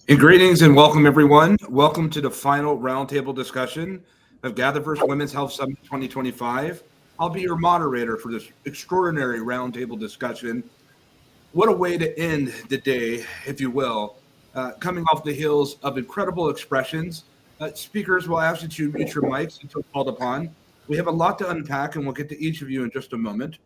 And greetings and welcome, everyone. Welcome to the final roundtable discussion of GatherVerse Women's Health Summit 2025. I'll be your moderator for this extraordinary roundtable discussion. What a way to end the day, if you will, coming off the heels of incredible expressions. Speakers will ask you to mute your mics until called upon. We have a lot to unpack, and we'll get to each of you in just a moment.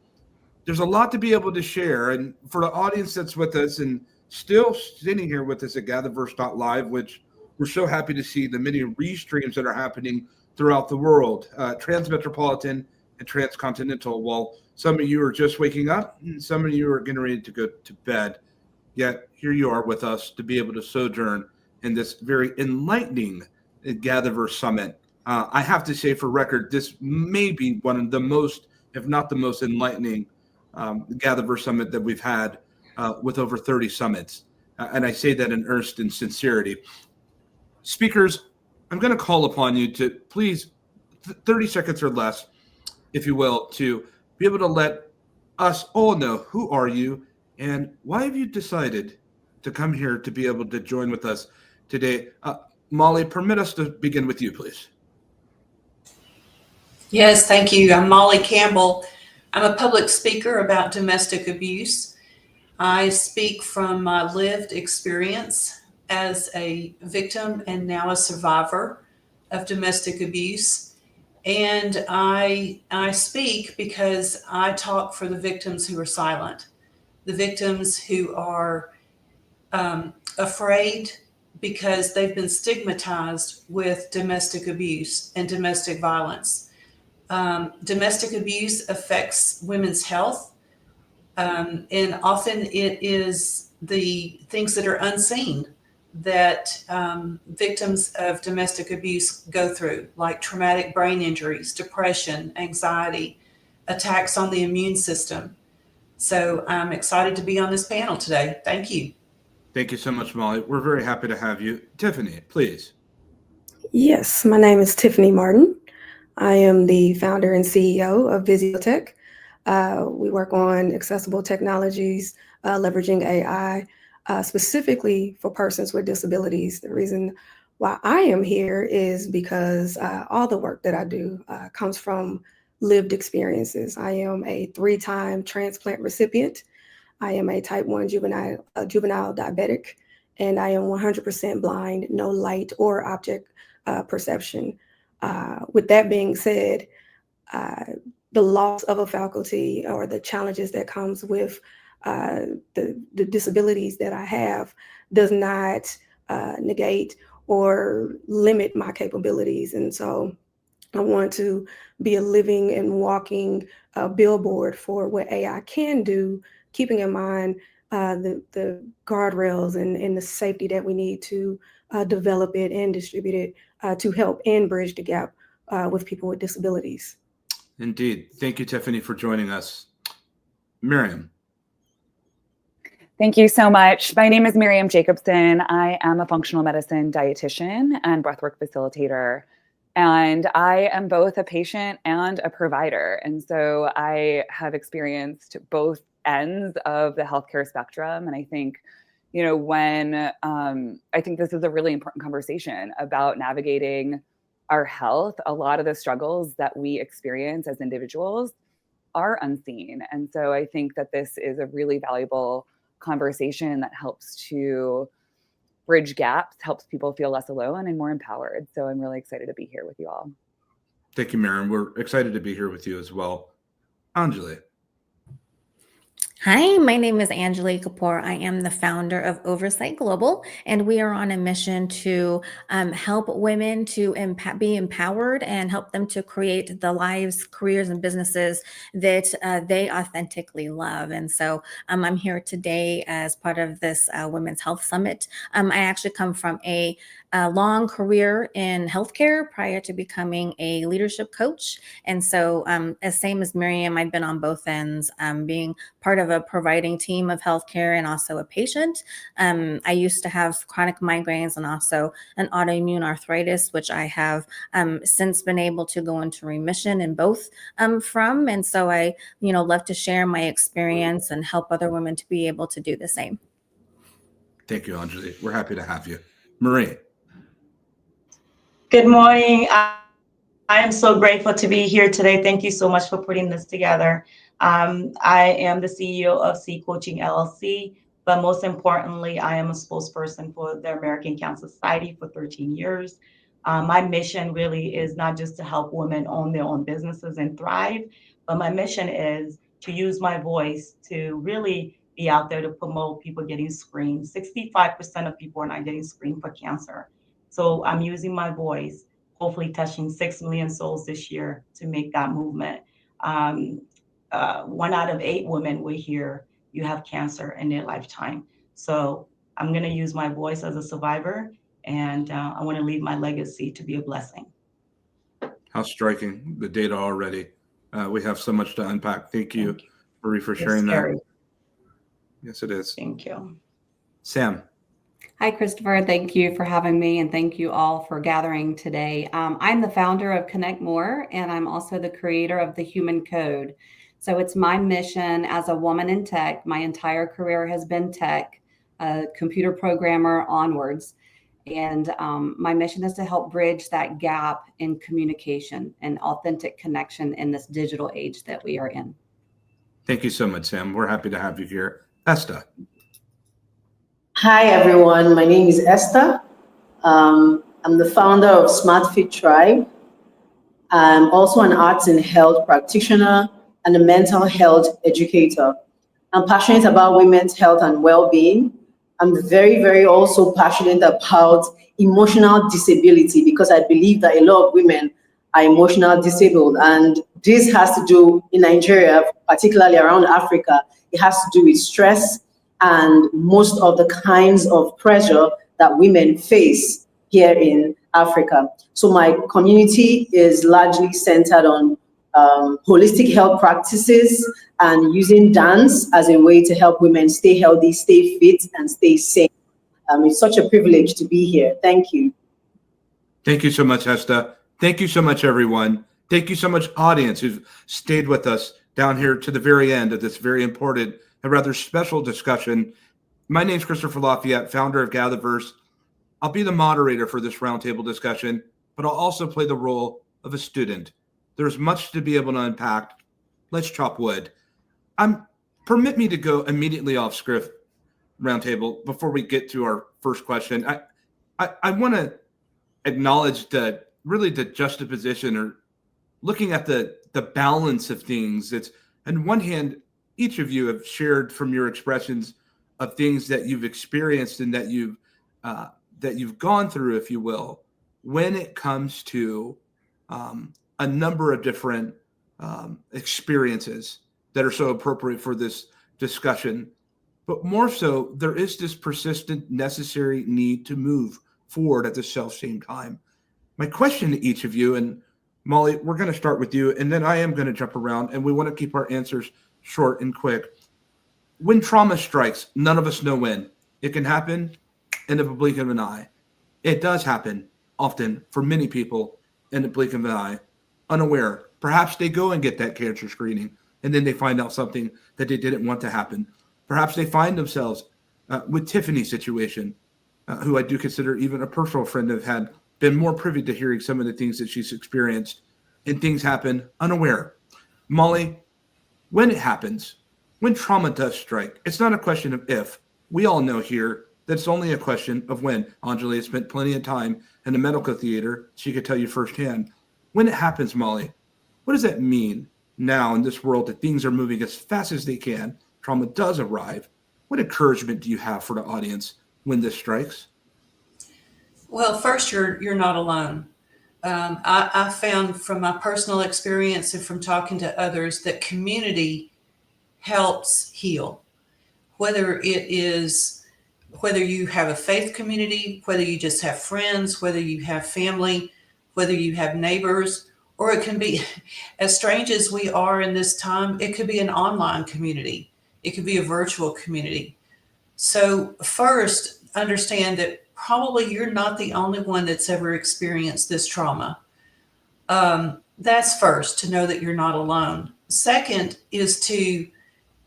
There's a lot to be able to share, and for the audience that's with us and still sitting here with us at GatherVerse.live, which we're so happy to see the many restreams that are happening throughout the world, transmetropolitan and transcontinental. While some of you are just waking up, and some of you are getting ready to go to bed, yet here you are with us to be able to sojourn in this very enlightening GatherVerse Summit. I have to say, for record, this may be one of the most, if not the most enlightening GatherVerse Summit that we've had with over 30 summits. And I say that in earnest and sincerity. Speakers, I'm going to call upon you to please, 30 seconds or less, if you will, to be able to let us all know who are you and why have you decided to come here to be able to join with us today. Molly, permit us to begin with you, please. Yes, thank you. I'm Molly Campbell. I'm a public speaker about domestic abuse. I speak from my lived experience as a victim and now a survivor of domestic abuse. And I speak because I talk for the victims who are silent, the victims who are afraid because they've been stigmatized with domestic abuse and domestic violence. Domestic abuse affects women's health. And often it is the things that are unseen that victims of domestic abuse go through, like traumatic brain injuries, depression, anxiety, attacks on the immune system. So I'm excited to be on this panel today. Thank you. Thank you so much, Molly. We're very happy to have you. Tiffany, please. Yes, my name is Tiffany Martin. I am the founder and CEO of Visiotech. We work on accessible technologies, leveraging AI, specifically for persons with disabilities. The reason why I am here is because all the work that I do comes from lived experiences. I am a 3-time transplant recipient. I am a type 1 juvenile diabetic, and I am 100% blind, no light or object perception. With that being said, the loss of a faculty or the challenges that comes with the disabilities that I have does not negate or limit my capabilities. And so I want to be a living and walking billboard for what AI can do, keeping in mind the guardrails and the safety that we need to develop it and distribute it to help and bridge the gap with people with disabilities. Indeed. Thank you, Tiffany, for joining us. Miriam. Thank you so much. My name is Miriam Jacobson. I am a functional medicine dietitian and breathwork facilitator. And I am both a patient and a provider. And so I have experienced both ends of the healthcare spectrum. And I think, I think this is a really important conversation about navigating our health. A lot of the struggles that we experience as individuals are unseen. And so I think that this is a really valuable conversation that helps to bridge gaps, helps people feel less alone and more empowered. So I'm really excited to be here with you all. Thank you, Miriam. We're excited to be here with you as well. Anjali. Hi, my name is Anjali Kapoor. I am the founder of Oversight Global, and we are on a mission to help women to be empowered and help them to create the lives, careers, and businesses that they authentically love. And so I'm here today as part of this Women's Health Summit. I actually come from a long career in healthcare prior to becoming a leadership coach. And so as same as Miriam, I've been on both ends, being part of a providing team of healthcare and also a patient. I used to have chronic migraines and also an autoimmune arthritis, which I have since been able to go into remission in both from. And so I, love to share my experience and help other women to be able to do the same. Thank you, Anjali. We're happy to have you. Marie. Good morning. I am so grateful to be here today. Thank you so much for putting this together. I am the CEO of C Coaching LLC, but most importantly, I am a spokesperson for the American Cancer Society for 13 years. My mission really is not just to help women own their own businesses and thrive, but my mission is to use my voice to really be out there to promote people getting screened. 65% of people are not getting screened for cancer. So I'm using my voice, hopefully touching 6 million souls this year to make that movement. 1 out of 8 women will hear you have cancer in their lifetime. So I'm going to use my voice as a survivor, and I want to leave my legacy to be a blessing. How striking, the data already. We have so much to unpack. Thank you, Marie, for sharing that. Yes, it is. Thank you. Sam. Hi, Christopher. Thank you for having me, and thank you all for gathering today. I'm the founder of Connect More, and I'm also the creator of the Human Code. So it's my mission as a woman in tech. My entire career has been tech, a computer programmer onwards. And my mission is to help bridge that gap in communication and authentic connection in this digital age that we are in. Thank you so much, Sam. We're happy to have you here. Esther. Hi, everyone. My name is Esther. I'm the founder of SmartFit Tribe. I'm also an arts and health practitioner and a mental health educator. I'm passionate about women's health and well-being. I'm very also passionate about emotional disability because I believe that a lot of women are emotional disabled. And this has to do in Nigeria, particularly around Africa, it has to do with stress and most of the kinds of pressure that women face here in Africa. So my community is largely centered on holistic health practices and using dance as a way to help women stay healthy, stay fit, and stay safe. It's such a privilege to be here. Thank you. Thank you so much, Esther. Thank you so much, everyone. Thank you so much, audience, who've stayed with us down here to the very end of this very important and rather special discussion. My name is Christopher Lafayette, founder of GatherVerse. I'll be the moderator for this roundtable discussion, but I'll also play the role of a student. There's much to be able to unpack. Let's chop wood. Permit me to go immediately off script, roundtable, before we get to our first question. I want to acknowledge the juxtaposition or looking at the balance of things. It's on one hand, each of you have shared from your expressions of things that you've experienced and that you've gone through, if you will, when it comes to a number of different experiences that are so appropriate for this discussion. But more so, there is this persistent, necessary need to move forward at the self-same time. My question to each of you, and Molly, we're going to start with you, and then I am going to jump around, and we want to keep our answers short and quick. When trauma strikes, none of us know when. It can happen in the blink of an eye. It does happen often for many people in the blink of an eye, unaware. Perhaps they go and get that cancer screening, and then they find out something that they didn't want to happen. Perhaps they find themselves with Tiffany's situation, who I do consider even a personal friend, have been more privy to hearing some of the things that she's experienced, and things happen unaware. Molly, when it happens, when trauma does strike, it's not a question of if. We all know here that it's only a question of when. Anjali has spent plenty of time in the medical theater. She could tell you firsthand. When it happens, Molly, what does that mean now in this world that things are moving as fast as they can? Trauma does arrive. What encouragement do you have for the audience when this strikes? Well, first, you're not alone. I found from my personal experience and from talking to others that community helps heal. Whether you have a faith community, whether you just have friends, whether you have family, whether you have neighbors, or it can be, as strange as we are in this time, it could be an online community. It could be a virtual community. So first, understand that probably you're not the only one that's ever experienced this trauma. That's first, to know that you're not alone. Second is to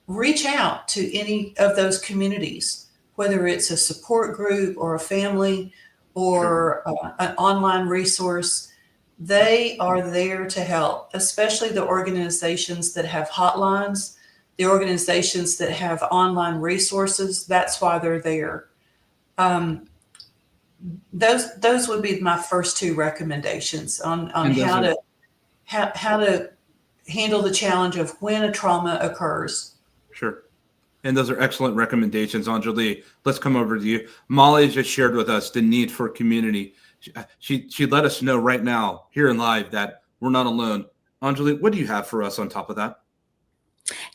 reach out to any of those communities, whether it's a support group or a family or an online resource, they are there to help, especially the organizations that have hotlines, the organizations that have online resources. That's why they're there. Those would be my first two recommendations on how to handle the challenge of when a trauma occurs. Sure. And those are excellent recommendations, Anjali. Let's come over to you. Molly just shared with us the need for community. She let us know right now here in live that we're not alone. Anjali, what do you have for us on top of that?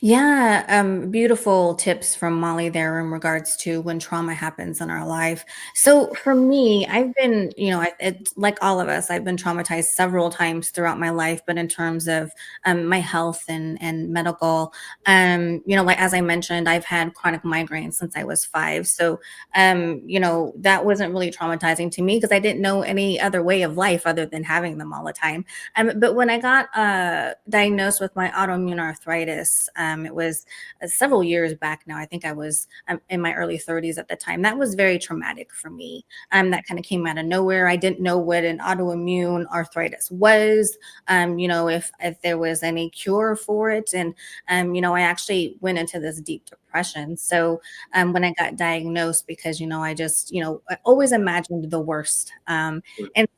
Yeah, beautiful tips from Molly there in regards to when trauma happens in our life. So for me, I've been, it's like all of us, I've been traumatized several times throughout my life, but in terms of my health and medical, like as I mentioned, I've had chronic migraines since I was 5. So, that wasn't really traumatizing to me because I didn't know any other way of life other than having them all the time. But when I got diagnosed with my autoimmune arthritis, it was several years back now. I think I was in my early 30s at the time. That was very traumatic for me. That kind of came out of nowhere. I didn't know what an autoimmune arthritis was, if there was any cure for it. And, I actually went into this deep depression. So when I got diagnosed, because, I just, I always imagined the worst. And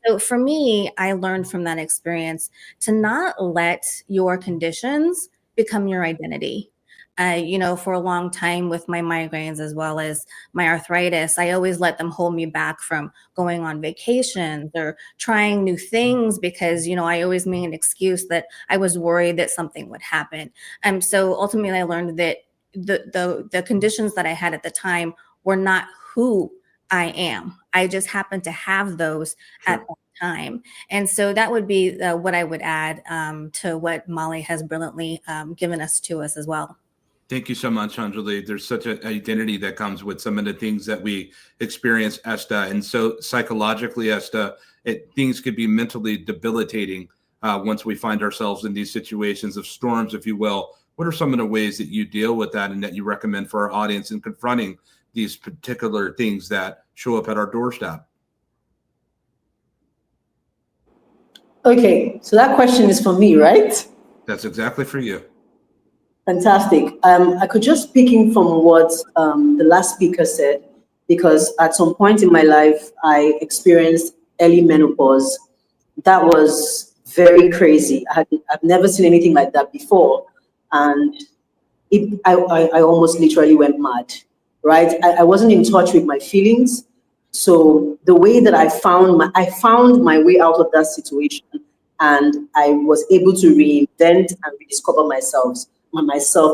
so for me, I learned from that experience to not let your conditions become your identity. For a long time with my migraines as well as my arthritis, I always let them hold me back from going on vacations or trying new things because, I always made an excuse that I was worried that something would happen. So ultimately I learned that the conditions that I had at the time were not who I am. I just happened to have those at that time. And so that would be what I would add to what Molly has brilliantly given us to us as well. Thank you so much, Anjali. There's such an identity that comes with some of the things that we experience, Esta. And so psychologically, Esta, things could be mentally debilitating once we find ourselves in these situations of storms, if you will. What are some of the ways that you deal with that and that you recommend for our audience in confronting these particular things that show up at our doorstep? Okay, so that question is for me, right? That's exactly for you. Fantastic. I could just speaking from what the last speaker said, because at some point in my life, I experienced early menopause. That was very crazy. I've never seen anything like that before. And I almost literally went mad, right? I wasn't in touch with my feelings. So the way that I found my way out of that situation, and I was able to reinvent and rediscover myself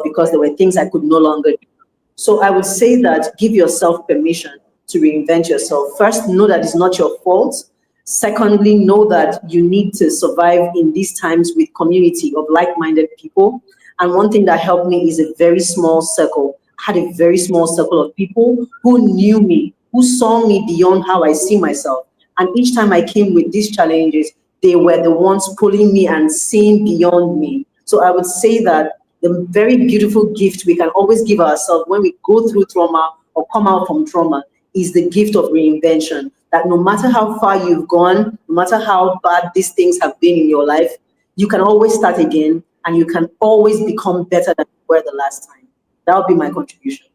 because there were things I could no longer do. So I would say that give yourself permission to reinvent yourself. First, know that it's not your fault. Secondly, know that you need to survive in these times with community of like-minded people. And one thing that helped me is a very small circle. I had a very small circle of people who knew me, who saw me beyond how I see myself. And each time I came with these challenges, they were the ones pulling me and seeing beyond me. So I would say that the very beautiful gift we can always give ourselves when we go through trauma or come out from trauma is the gift of reinvention. That no matter how far you've gone, no matter how bad these things have been in your life, you can always start again and you can always become better than you were the last time. That would be my contribution.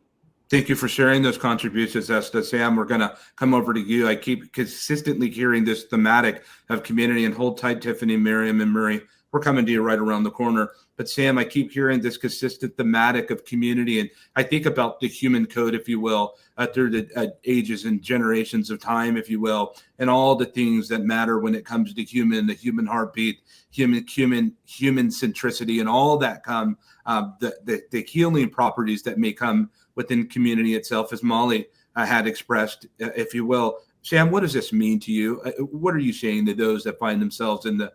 Thank you for sharing those contributions, Esta. Sam, we're going to come over to you. I keep consistently hearing this thematic of community, and hold tight, Tiffany, Miriam, and Murray. We're coming to you right around the corner. But Sam, I keep hearing this consistent thematic of community, and I think about the human code, if you will, through the ages and generations of time, if you will, and all the things that matter when it comes to the human heartbeat, human centricity, and all that come, the healing properties that may come within community itself, as Molly had expressed, if you will. Sam, what does this mean to you? What are you saying to those that find themselves in the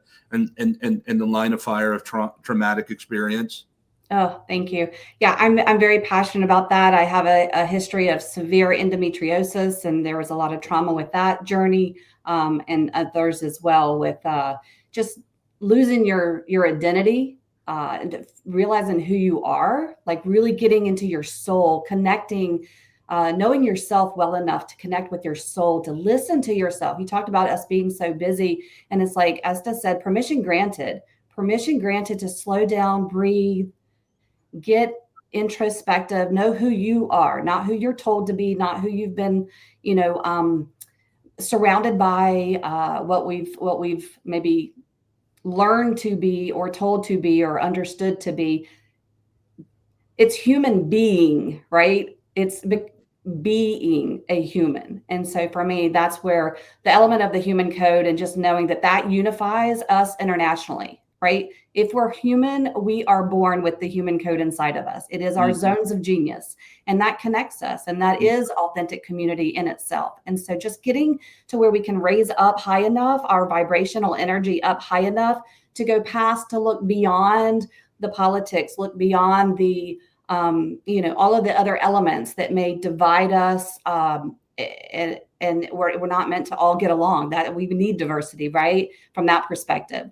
line of fire of traumatic experience? Oh, thank you. Yeah, I'm very passionate about that. I have a history of severe endometriosis, and there was a lot of trauma with that journey, and others as well, with just losing your identity, and realizing who you are, like really getting into your soul, connecting knowing yourself well enough to connect with your soul, to listen to yourself. You talked about us being so busy, and it's like Esther said, permission granted to slow down, breathe, get introspective, know who you are, not who you're told to be, not who you've been, surrounded by, what we've maybe learned to be or told to be or understood to be. It's human being, right? It's being a human. And so for me, that's where the element of the human code and just knowing that unifies us internationally, right? If we're human, we are born with the human code inside of us. It is our zones of genius, and that connects us. And that is authentic community in itself. And so just getting to where we can raise up high enough, our vibrational energy up high enough to go past, to look beyond the politics, look beyond the all of the other elements that may divide us, and we're not meant to all get along. That we need diversity, right? From that perspective,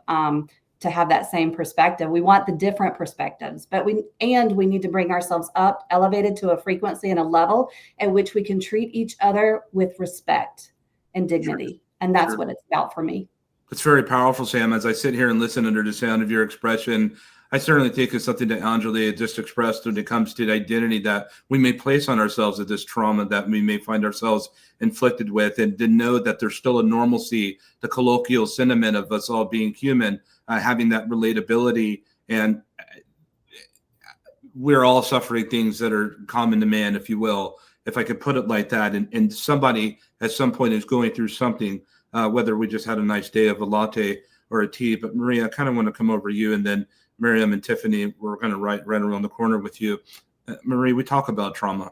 to have that same perspective, we want the different perspectives, but we need to bring ourselves up, elevated to a frequency and a level at which we can treat each other with respect and dignity, and that's what it's about for me. It's very powerful, Sam. As I sit here and listen under the sound of your expression, I certainly think it's something that Anjali just expressed when it comes to the identity that we may place on ourselves of this trauma that we may find ourselves inflicted with, and to know that there's still a normalcy, the colloquial sentiment of us all being human, having that relatability, and we're all suffering things that are common to man, if you will, if I could put it like that. And somebody at some point is going through something, whether we just had a nice day of a latte or a tea. But Maria, I kind of want to come over to you, and then Miriam and Tiffany, we're going to right around the corner with you. Marie, we talk about trauma.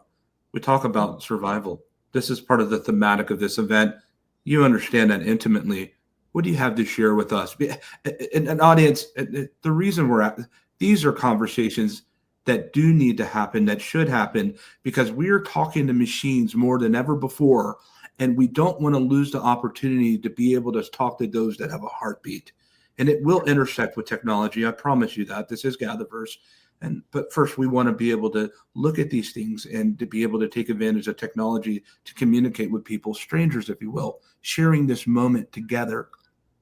We talk about survival. This is part of the thematic of this event. You understand that intimately. What do you have to share with us? An audience, the reason we're at, these are conversations that do need to happen, that should happen, because we are talking to machines more than ever before. And we don't want to lose the opportunity to be able to talk to those that have a heartbeat. And it will intersect with technology. I promise you that. This is GatherVerse. But first, we want to be able to look at these things and to be able to take advantage of technology to communicate with people, strangers, if you will, sharing this moment together.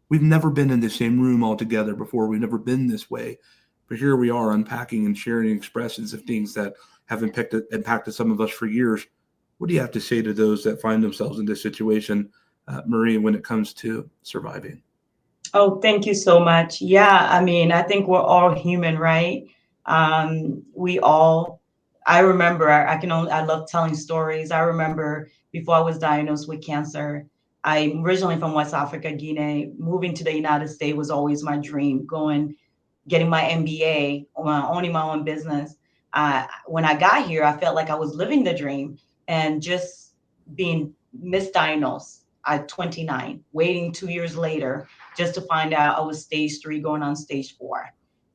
We've never been in the same room all together before. We've never been this way. But here we are unpacking and sharing expressions of things that have impacted some of us for years. What do you have to say to those that find themselves in this situation, Marie, when it comes to surviving? Oh, thank you so much. Yeah, I mean, I think we're all human, right? I remember, I love telling stories. I remember before I was diagnosed with cancer, I'm originally from West Africa, Guinea. Moving to the United States was always my dream, getting my MBA, owning my own business. When I got here, I felt like I was living the dream, and just being misdiagnosed at 29, waiting 2 years later just to find out I was stage 3 going on stage 4.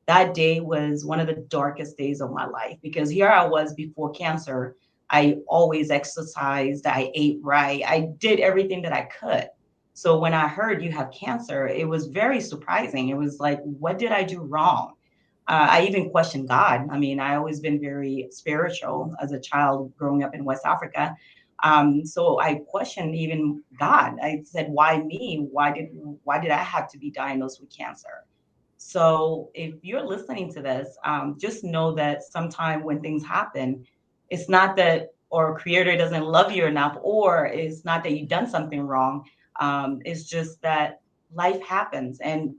That day was one of the darkest days of my life, because here I was before cancer. I always exercised, I ate right, I did everything that I could. So when I heard you have cancer, it was very surprising. It was like, what did I do wrong? I even questioned God. I mean, I always been very spiritual as a child growing up in West Africa. So I questioned even God. I said, why me? Why did I have to be diagnosed with cancer? So if you're listening to this, just know that sometime when things happen, it's not that our creator doesn't love you enough, or it's not that you've done something wrong. It's just that life happens. And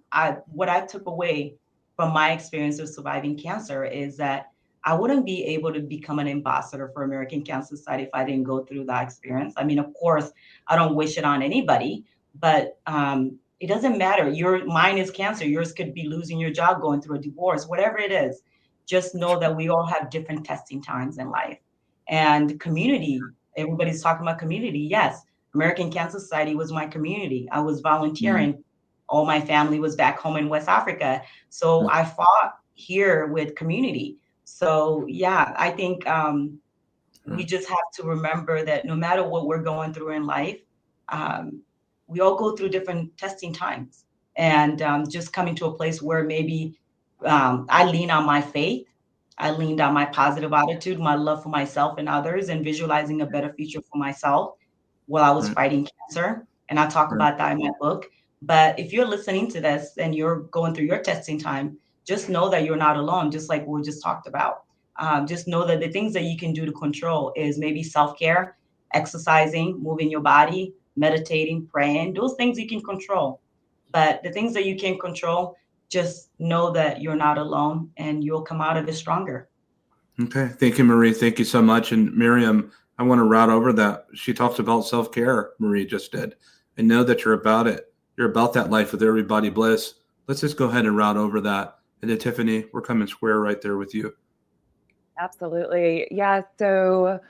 what I took away from my experience of surviving cancer is that I wouldn't be able to become an ambassador for American Cancer Society if I didn't go through that experience. I mean, of course, I don't wish it on anybody, but it doesn't matter. Mine is cancer. Yours could be losing your job, going through a divorce, whatever it is. Just know that we all have different testing times in life. And community, everybody's talking about community. Yes, American Cancer Society was my community. I was volunteering. All my family was back home in West Africa. So I fought here with community. So yeah, I think we just have to remember that no matter what we're going through in life, we all go through different testing times, and just coming to a place where maybe I lean on my faith. I leaned on my positive attitude, my love for myself and others, and visualizing a better future for myself while I was Right. fighting cancer. And I talk Right. about that in my book. But if you're listening to this and you're going through your testing time, just know that you're not alone, just like we just talked about. Just know that the things that you can do to control is maybe self-care, exercising, moving your body, meditating, praying, those things you can control. But the things that you can't control, just know that you're not alone and you'll come out of it stronger. Okay. Thank you, Marie. Thank you so much. And Miriam, I want to route over that. She talks about self-care, Marie just did. I know that you're about it. You're about that life with everybody bliss. Let's just go ahead and route over that. And then Tiffany, we're coming square right there with you. Absolutely. Yeah. So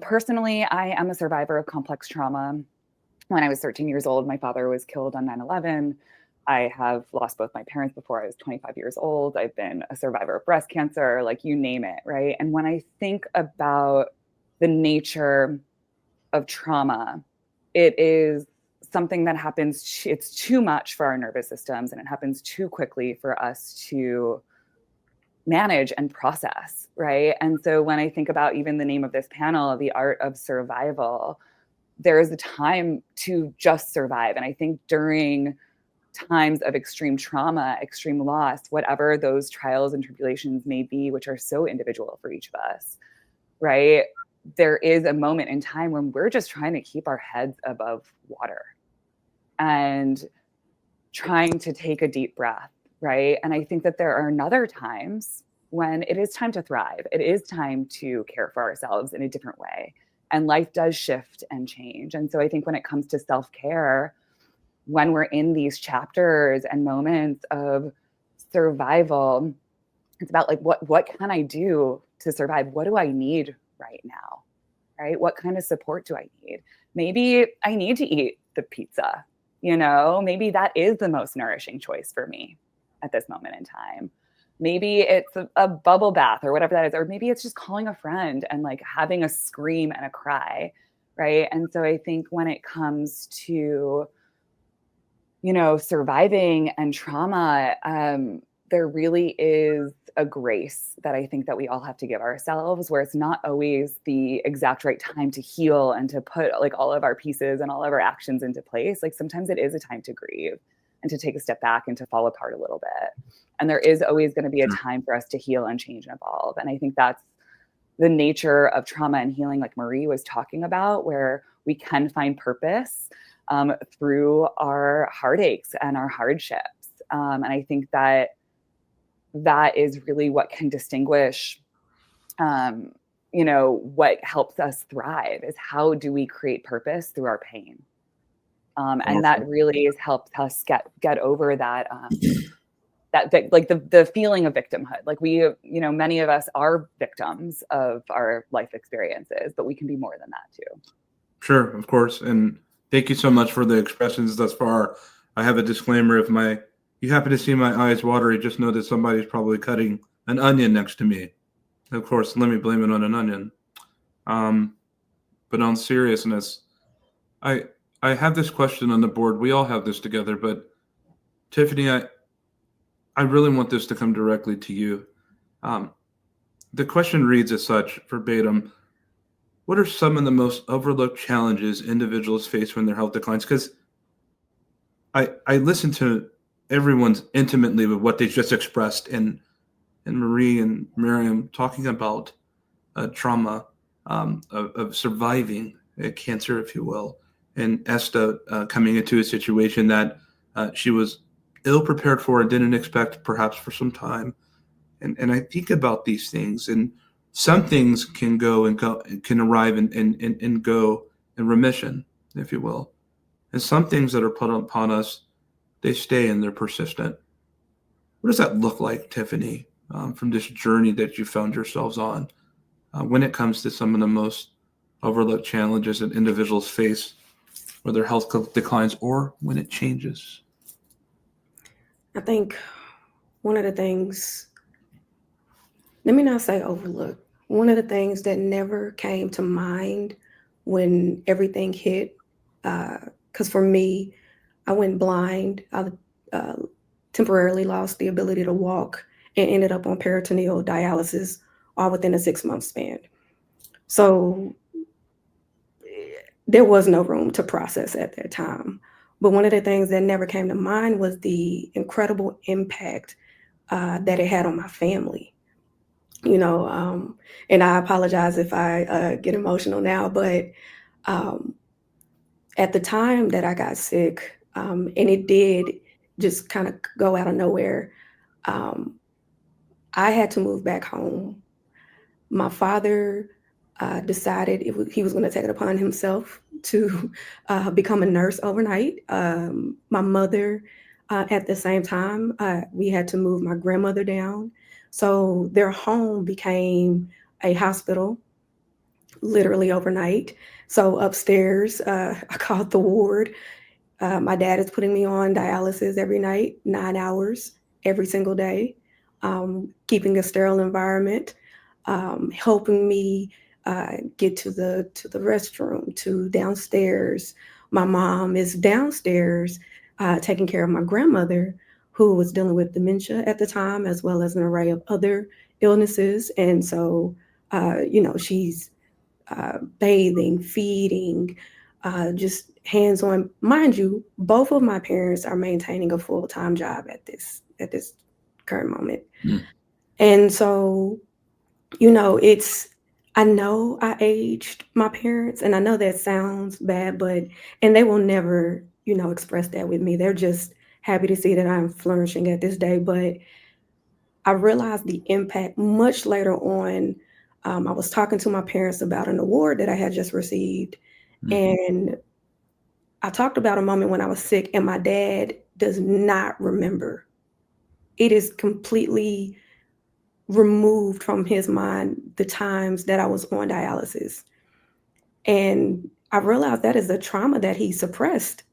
personally, I am a survivor of complex trauma. When I was 13 years old, my father was killed on 9/11. I have lost both my parents before I was 25 years old. I've been a survivor of breast cancer, like you name it, right? And when I think about the nature of trauma, it is something that happens, it's too much for our nervous systems, and it happens too quickly for us to manage and process, right? And so when I think about even the name of this panel, The Art of Survival, there is a time to just survive. And I think during times of extreme trauma, extreme loss, whatever those trials and tribulations may be, which are so individual for each of us, right? There is a moment in time when we're just trying to keep our heads above water and trying to take a deep breath, right? And I think that there are other times when it is time to thrive. It is time to care for ourselves in a different way. And life does shift and change. And so I think when it comes to self-care, when we're in these chapters and moments of survival, it's about like, what can I do to survive? What do I need right now? Right? What kind of support do I need? Maybe I need to eat the pizza, maybe that is the most nourishing choice for me at this moment in time. Maybe it's a bubble bath or whatever that is, or maybe it's just calling a friend and like having a scream and a cry, right? And so I think when it comes to, surviving and trauma, there really is a grace that I think that we all have to give ourselves, where it's not always the exact right time to heal and to put like all of our pieces and all of our actions into place. Like sometimes it is a time to grieve and to take a step back and to fall apart a little bit. And there is always going to be a time for us to heal and change and evolve. And I think that's the nature of trauma and healing, like Marie was talking about, where we can find purpose through our heartaches and our hardships. And I think that is really what can distinguish, what helps us thrive is how do we create purpose through our pain. And that really helps us get over that, like the feeling of victimhood. Like many of us are victims of our life experiences, but we can be more than that too. Sure, of course. And thank you so much for the expressions thus far. I have a disclaimer. If you happen to see my eyes watery, just know that somebody's probably cutting an onion next to me. Of course, let me blame it on an onion. But on seriousness, I have this question on the board. We all have this together, but Tiffany, I really want this to come directly to you. The question reads as such, verbatim: what are some of the most overlooked challenges individuals face when their health declines? Because I listen to everyone's intimately with what they just expressed, and Marie and Miriam talking about trauma of surviving cancer, if you will, and Esther coming into a situation that she was ill prepared for and didn't expect, perhaps for some time. And I think about these things, and some things can arrive and go in remission, if you will. And some things that are put upon us, they stay and they're persistent. What does that look like, Tiffany, from this journey that you found yourselves on when it comes to some of the most overlooked challenges that individuals face, whether health declines or when it changes? I think one of the things, let me not say overlooked, one of the things that never came to mind when everything hit, because for me, I went blind. I temporarily lost the ability to walk and ended up on peritoneal dialysis all within a 6-month span. So there was no room to process at that time. But one of the things that never came to mind was the incredible impact that it had on my family. And I apologize if I get emotional now, but at the time that I got sick, and it did just kind of go out of nowhere, I had to move back home. My father decided he was going to take it upon himself to become a nurse overnight. My mother, at the same time, we had to move my grandmother down. So their home became a hospital literally overnight. So upstairs, I called the ward. My dad is putting me on dialysis every night, 9 hours every single day, keeping a sterile environment, helping me get to the restroom, to downstairs. My mom is downstairs taking care of my grandmother, who was dealing with dementia at the time, as well as an array of other illnesses. And so, she's bathing, feeding, just hands-on. Mind you, both of my parents are maintaining a full-time job at this current moment. And so, I know I aged my parents, and I know that sounds bad, and they will never, express that with me. They're just happy to see that I'm flourishing at this day. But I realized the impact much later on. I was talking to my parents about an award that I had just received. And I talked about a moment when I was sick, and my dad does not remember. It is completely removed from his mind the times that I was on dialysis. And I realized that is a trauma that he suppressed.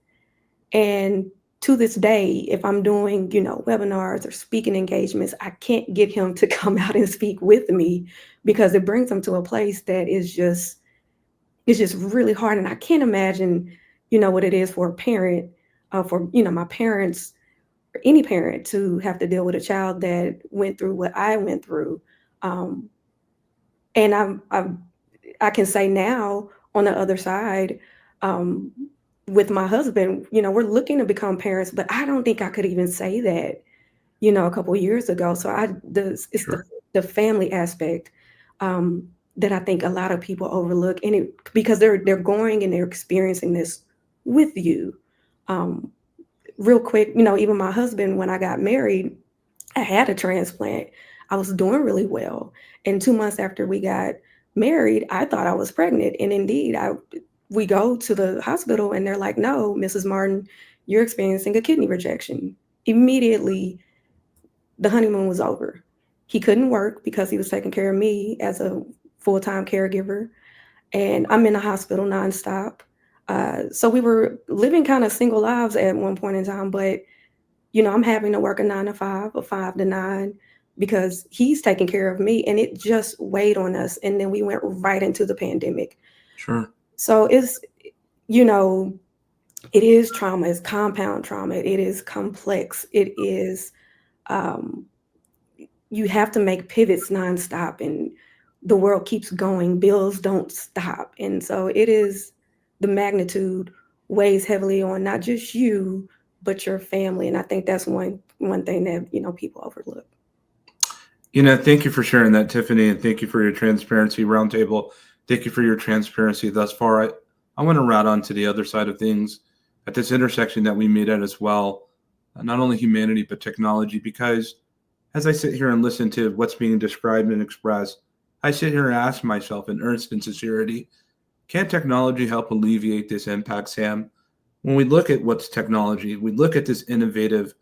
And to this day, if I'm doing, webinars or speaking engagements, I can't get him to come out and speak with me, because it brings him to a place that is just really hard. And I can't imagine, what it is for a parent, for, my parents, or any parent, to have to deal with a child that went through what I went through. And I can say now, on the other side, with my husband, we're looking to become parents, but I don't think I could even say that, a couple of years ago. So it's the family aspect that I think a lot of people overlook, and because they're going and they're experiencing this with you. Real quick, even my husband, when I got married, I had a transplant. I was doing really well, and 2 months after we got married, I thought I was pregnant, and indeed, we go to the hospital, and they're like, "No, Mrs. Martin, you're experiencing a kidney rejection." Immediately, the honeymoon was over. He couldn't work because he was taking care of me as a full-time caregiver, and I'm in the hospital nonstop. So we were living kind of single lives at one point in time, but I'm having to work a 9 to 5, a 5 to 9, because he's taking care of me, and it just weighed on us. And then we went right into the pandemic. Sure. So it's, it is trauma, it's compound trauma, it is complex, it is, you have to make pivots nonstop, and the world keeps going, bills don't stop. And so it is, the magnitude weighs heavily on not just you, but your family. And I think that's one thing that, people overlook. Thank you for sharing that, Tiffany, and thank you for your transparency, Roundtable. Thank you for your transparency thus far. I want to route on to the other side of things, at this intersection that we meet at as well, not only humanity, but technology, because as I sit here and listen to what's being described and expressed, I sit here and ask myself in earnest and sincerity, can technology help alleviate this impact, Sam? When we look at what's technology, we look at this innovative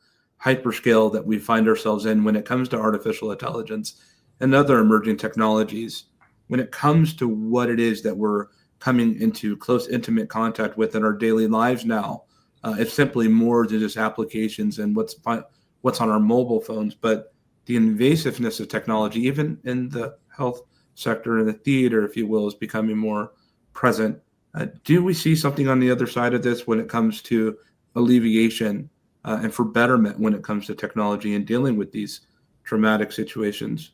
hyperscale that we find ourselves in when it comes to artificial intelligence and other emerging technologies, when it comes to what it is that we're coming into close, intimate contact with in our daily lives now. It's simply more than just applications and what's on our mobile phones, but the invasiveness of technology, even in the health sector and the theater, if you will, is becoming more present. Do we see something on the other side of this when it comes to alleviation and for betterment when it comes to technology and dealing with these traumatic situations?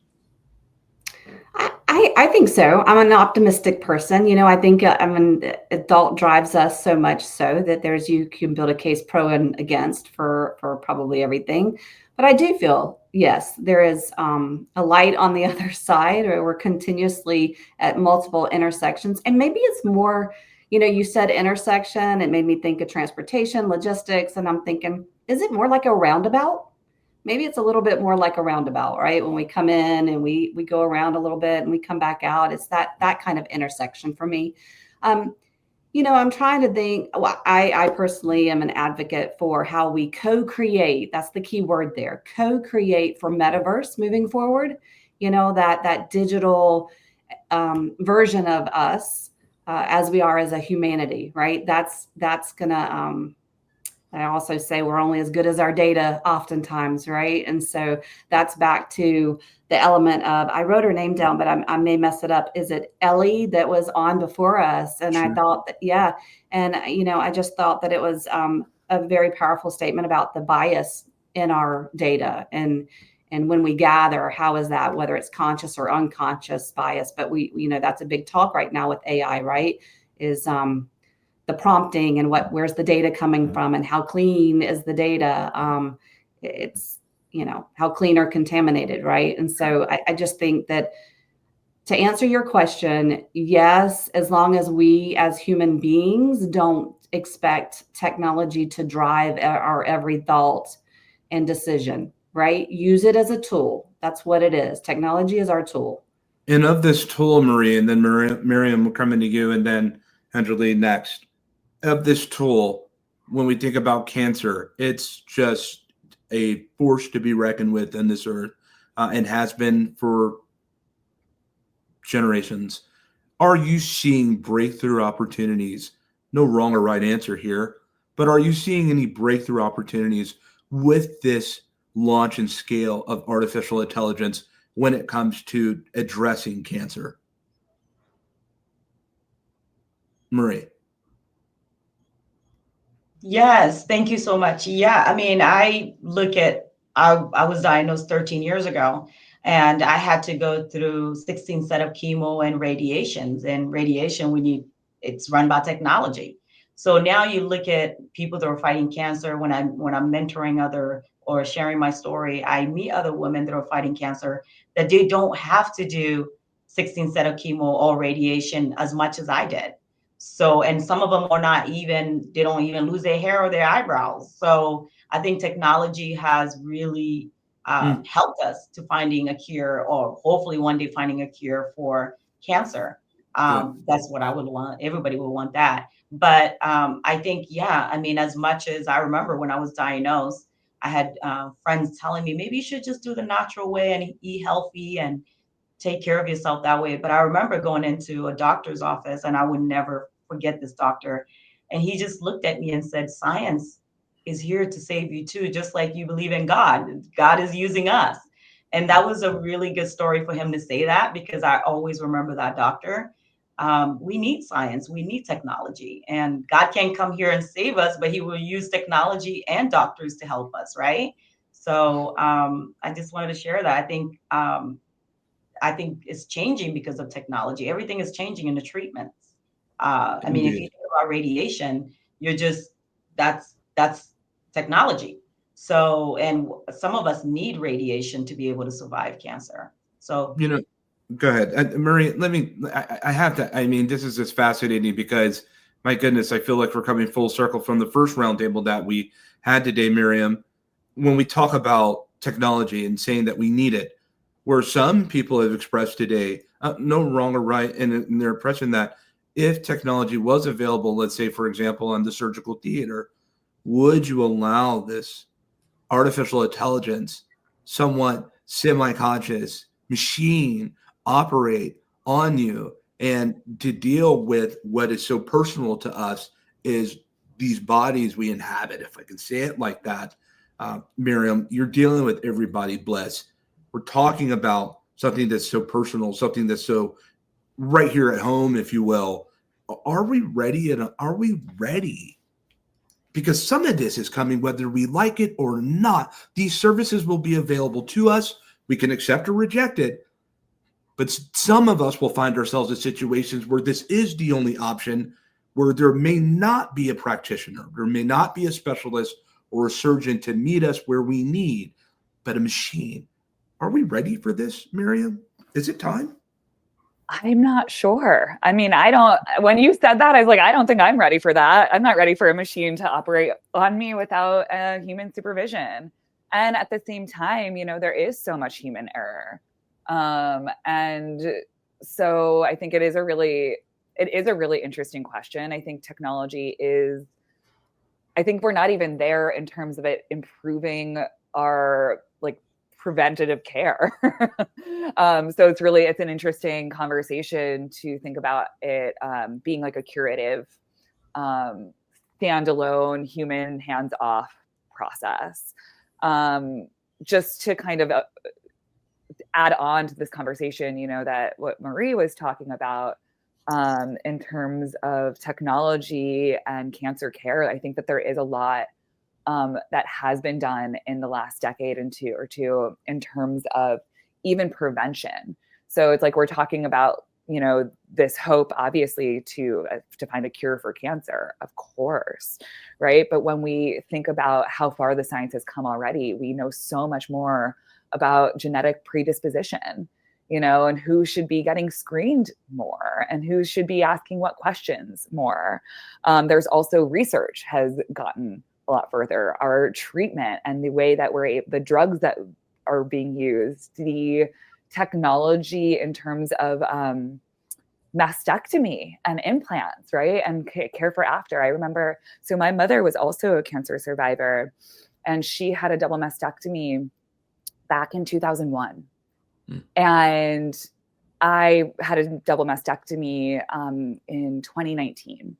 I think so. I'm an optimistic person. I think an adult drives us so much so that you can build a case pro and against for probably everything. But I do feel, yes, there is a light on the other side, or we're continuously at multiple intersections. And maybe it's more, you said intersection. It made me think of transportation, logistics. And I'm thinking, is it more like a roundabout? Maybe it's a little bit more like a roundabout, right? When we come in and we go around a little bit and we come back out, it's that kind of intersection for me. I'm trying to think. Well, I personally am an advocate for how we co-create. That's the key word there. Co-create for metaverse moving forward. That digital version of us as we are as a humanity, right? That's gonna. I also say we're only as good as our data oftentimes, right? And so that's back to the element of, I wrote her name down, but I may mess it up. Is it Ellie that was on before us? And Sure. I thought that, yeah. And, I just thought that it was a very powerful statement about the bias in our data. And when we gather, how is that, whether it's conscious or unconscious bias? But that's a big talk right now with AI, right? Is the prompting and where's the data coming from and how clean is the data. It's, how clean or contaminated, right? And so I just think that, to answer your question, yes, as long as we as human beings don't expect technology to drive our every thought and decision, right? Use it as a tool. That's what it is. Technology is our tool. And of this tool, Marie, and then Miriam will come into you, and then Angeline next. Of this tool, when we think about cancer, it's just a force to be reckoned with in this earth, and has been for generations. Are you seeing breakthrough opportunities? No wrong or right answer here, but are you seeing any breakthrough opportunities with this launch and scale of artificial intelligence when it comes to addressing cancer? Marie. Yes, thank you so much. Yeah, I mean, I was diagnosed 13 years ago, and I had to go through 16 set of chemo and radiations. And radiation, it's run by technology. So now you look at people that are fighting cancer. When I'm mentoring other or sharing my story, I meet other women that are fighting cancer that they don't have to do 16 set of chemo or radiation as much as I did. So, and some of them they don't even lose their hair or their eyebrows. So I think technology has really helped us to finding a cure, or hopefully one day finding a cure for cancer. That's what I would want. Everybody would want that. But I think, yeah, I mean, as much as I remember when I was diagnosed, I had friends telling me, maybe you should just do the natural way and eat healthy and take care of yourself that way. But I remember going into a doctor's office, and I would never forget this doctor. And he just looked at me and said, science is here to save you too, just like you believe in God. God is using us. And that was a really good story for him to say that, because I always remember that doctor. We need science, we need technology, and God can't come here and save us, but he will use technology and doctors to help us, right? So I just wanted to share that. I think it's changing because of technology. Everything is changing in the treatments. I mean, if you think about radiation, that's technology. So, and some of us need radiation to be able to survive cancer. So, go ahead, Marie. I have to. I mean, this is just fascinating because, my goodness, I feel like we're coming full circle from the first roundtable that we had today, Miriam. When we talk about technology and saying that we need it, where some people have expressed today, no wrong or right in their impression that if technology was available, let's say, for example, on the surgical theater, would you allow this artificial intelligence, somewhat semi-conscious machine, operate on you and to deal with what is so personal to us is these bodies we inhabit, if I can say it like that? Miriam, you're dealing with everybody, bless. We're talking about something that's so personal, something that's so right here at home, if you will. Are we ready? And are we ready? Because some of this is coming whether we like it or not. These services will be available to us We can accept or reject it, but some of us will find ourselves in situations where this is the only option, where there may not be a practitioner, there may not be a specialist or a surgeon to meet us where we need, but a machine. Are we ready for this, Miriam? Is it time? I'm not sure. I mean, when you said that, I was like, I don't think I'm ready for that. I'm not ready for a machine to operate on me without human supervision. And at the same time, there is so much human error. And so I think it is a really interesting question. I think I think we're not even there in terms of it improving our preventative care. So it's an interesting conversation to think about it being like a curative, standalone, human hands-off process. Just to kind of add on to this conversation, that what Marie was talking about in terms of technology and cancer care, I think that there is a lot that has been done in the last decade or two in terms of even prevention. So it's like we're talking about, this hope, obviously, to find a cure for cancer, of course, right? But when we think about how far the science has come already, we know so much more about genetic predisposition, and who should be getting screened more and who should be asking what questions more. There's also research has gotten a lot further. Our treatment and the way that the drugs that are being used, the technology in terms of mastectomy and implants, right? And care for after. I remember, so my mother was also a cancer survivor, and she had a double mastectomy back in 2001. And I had a double mastectomy in 2019.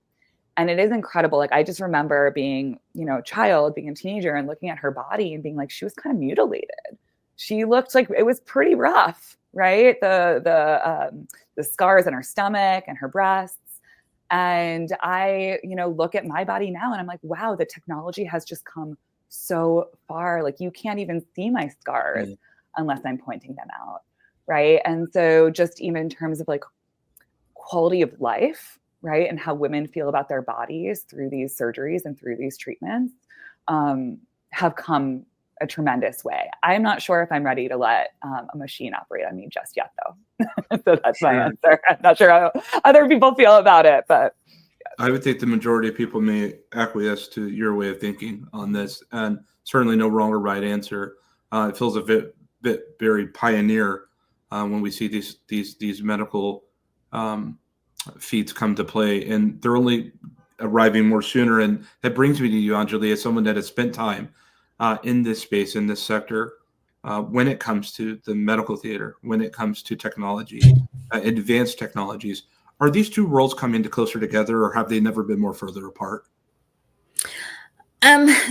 And it is incredible. Like, I just remember being, a child, being a teenager, and looking at her body and being like, she was kind of mutilated. She looked like it was pretty rough, right? The scars on her stomach and her breasts. And I, look at my body now and I'm like, wow, the technology has just come so far. Like, you can't even see my scars unless I'm pointing them out, right? And so just even in terms of quality of life, right, and how women feel about their bodies through these surgeries and through these treatments have come a tremendous way. I'm not sure if I'm ready to let a machine operate on me just yet, though. So that's my answer. I'm not sure how other people feel about it, but I would think the majority of people may acquiesce to your way of thinking on this, and certainly no wrong or right answer. It feels a bit very pioneer when we see these medical feats come to play, and they're only arriving more sooner. And that brings me to you, Anjali, as someone that has spent time in this space, in this sector, when it comes to the medical theater, when it comes to technology, advanced technologies. Are these two worlds coming closer together, or have they never been more further apart?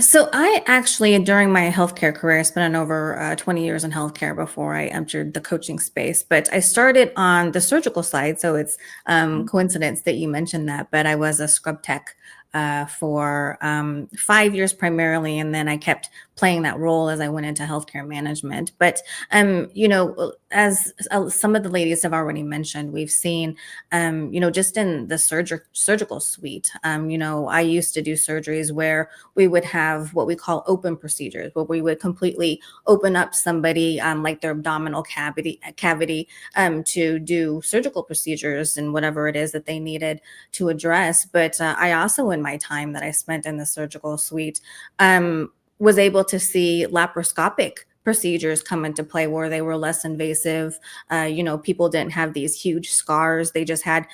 So I actually, during my healthcare career, I spent over 20 years in healthcare before I entered the coaching space, but I started on the surgical side. So it's coincidence that you mentioned that, but I was a scrub tech for 5 years primarily. And then I kept playing that role as I went into healthcare management. But, as some of the ladies have already mentioned, we've seen, just in the surgical suite, I used to do surgeries where we would have what we call open procedures, where we would completely open up somebody, like their abdominal cavity, to do surgical procedures and whatever it is that they needed to address. But I also, in my time that I spent in the surgical suite, was able to see laparoscopic procedures come into play where they were less invasive. People didn't have these huge scars. They just had,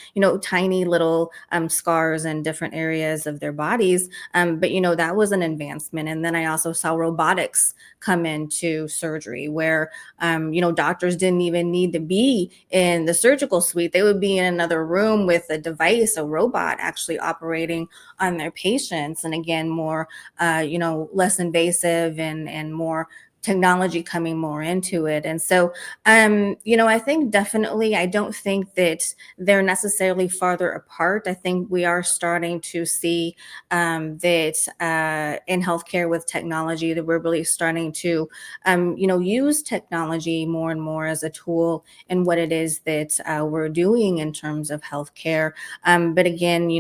tiny little scars in different areas of their bodies. But, that was an advancement. And then I also saw robotics come into surgery where, doctors didn't even need to be in the surgical suite. They would be in another room with a device, a robot actually operating on their patients. And again, more, less invasive and more technology coming more into it. And so, I think definitely, I don't think that they're necessarily farther apart. I think we are starting to see that in healthcare with technology, that we're really starting to, use technology more and more as a tool in what it is that we're doing in terms of healthcare. But again,